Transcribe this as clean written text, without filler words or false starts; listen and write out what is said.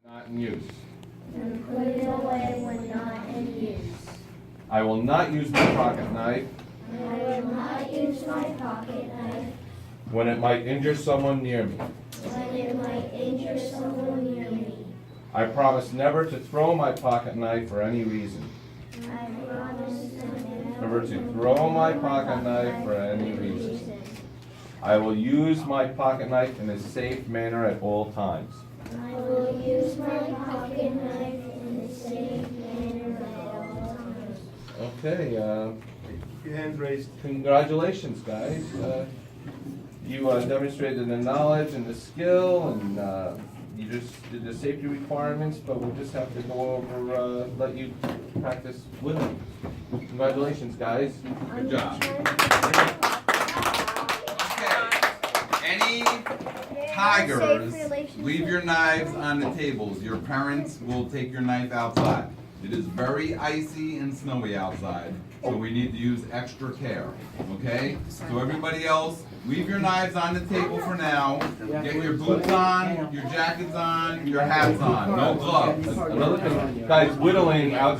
Not in use. And put it away when not in use. I will not use my pocket knife I will not use my pocket knife when it might injure someone near me. when it might injure someone near me. I promise never to throw my pocket knife for any reason. I promise Never to throw my pocket knife for any reason. I will use my pocket knife in a safe manner at all times. I will use my pocket knife in a safe manner at all times. Okay, Your hands raised. congratulations, guys. You demonstrated the knowledge and the skill, and you just did the safety requirements, but we'll just have to go over, let you practice whittling. Congratulations, guys. Good job. Any tigers, leave your knives on the tables. Your parents will take your knife outside. It is very icy and snowy outside, so we need to use extra care, okay? So everybody else, leave your knives on the table for now. Get your boots on, your jackets on, your hats on, no gloves. Another thing, guys, whittling out.